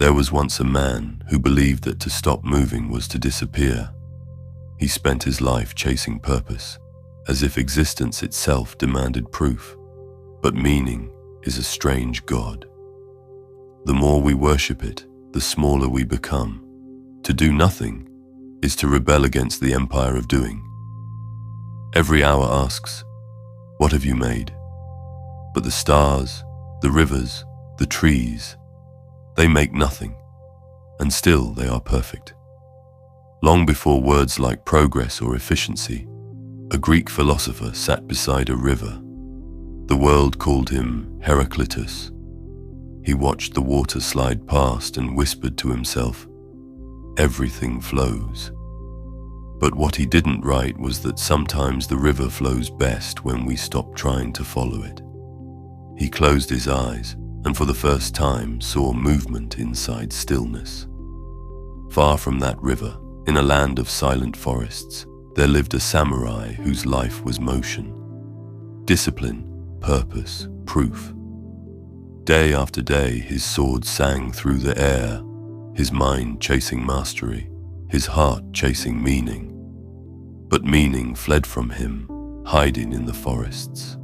There was once a man who believed that to stop moving was to disappear. He spent his life chasing purpose, as if existence itself demanded proof. But meaning is a strange god. The more we worship it, the smaller we become. To do nothing is to rebel against the empire of doing. Every hour asks, "What have you made?" But the stars, the rivers, the trees, they make nothing, and still they are perfect. Long before words like progress or efficiency, a Greek philosopher sat beside a river. The world called him Heraclitus. He watched the water slide past and whispered to himself, "Everything flows." But what he didn't write was that sometimes the river flows best when we stop trying to follow it. He closed his eyes and for the first time saw movement inside stillness. Far from that river, in a land of silent forests, there lived a samurai whose life was motion. Discipline, purpose, proof. Day after day, his sword sang through the air, his mind chasing mastery, his heart chasing meaning. But meaning fled from him, hiding in the forests.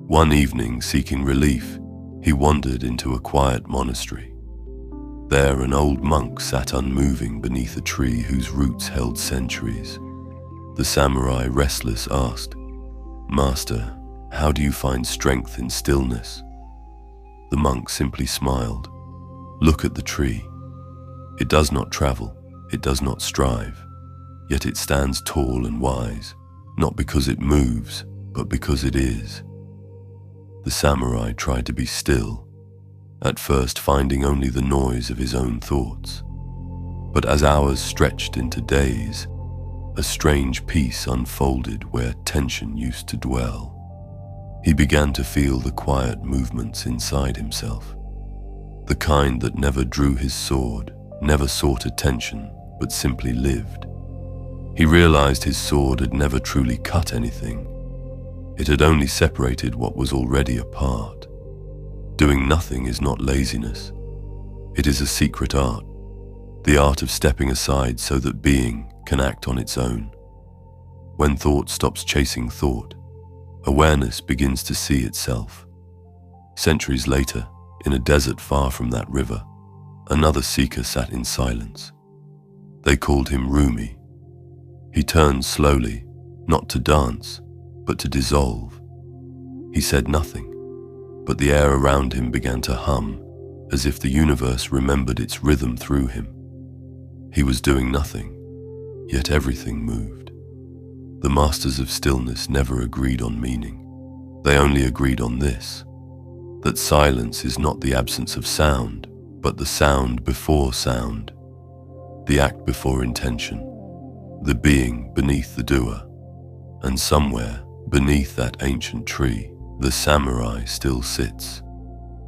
One evening, seeking relief, he wandered into a quiet monastery. There, an old monk sat unmoving beneath a tree whose roots held centuries. The samurai, restless, asked, "Master, how do you find strength in stillness?" The monk simply smiled. "Look at the tree. It does not travel, it does not strive, yet it stands tall and wise, not because it moves, but because it is." The samurai tried to be still, at first finding only the noise of his own thoughts. But as hours stretched into days, a strange peace unfolded where tension used to dwell. He began to feel the quiet movements inside himself, the kind that never drew his sword, never sought attention, but simply lived. He realized his sword had never truly cut anything. It had only separated what was already apart. Doing nothing is not laziness. It is a secret art, the art of stepping aside so that being can act on its own. When thought stops chasing thought, awareness begins to see itself. Centuries later, in a desert far from that river, another seeker sat in silence. They called him Rumi. He turned slowly, not to dance, but to dissolve. He said nothing, but the air around him began to hum, as if the universe remembered its rhythm through him. He was doing nothing, yet everything moved. The masters of stillness never agreed on meaning. They only agreed on this, that silence is not the absence of sound, but the sound before sound, the act before intention, the being beneath the doer. And somewhere, beneath that ancient tree, the samurai still sits.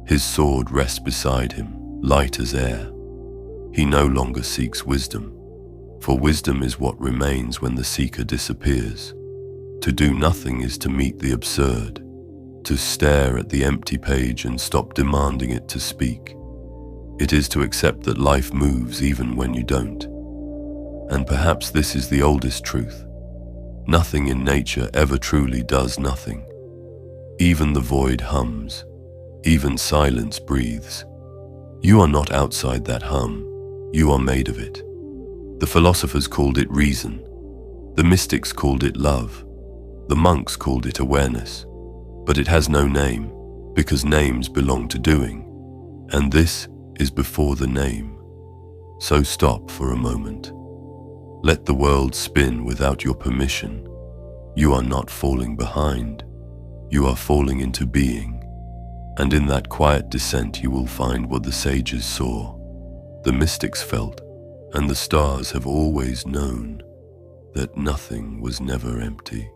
His sword rests beside him, light as air. He no longer seeks wisdom, for wisdom is what remains when the seeker disappears. To do nothing is to meet the absurd, to stare at the empty page and stop demanding it to speak. It is to accept that life moves even when you don't. And perhaps this is the oldest truth. Nothing in nature ever truly does nothing. Even the void hums. Even silence breathes. You are not outside that hum. You are made of it. The philosophers called it reason. The mystics called it love. The monks called it awareness. But it has no name, because names belong to doing. And this is before the name. So stop for a moment. Let the world spin without your permission. You are not falling behind. You are falling into being. And in that quiet descent you will find what the sages saw, the mystics felt, and the stars have always known, that nothing was never empty.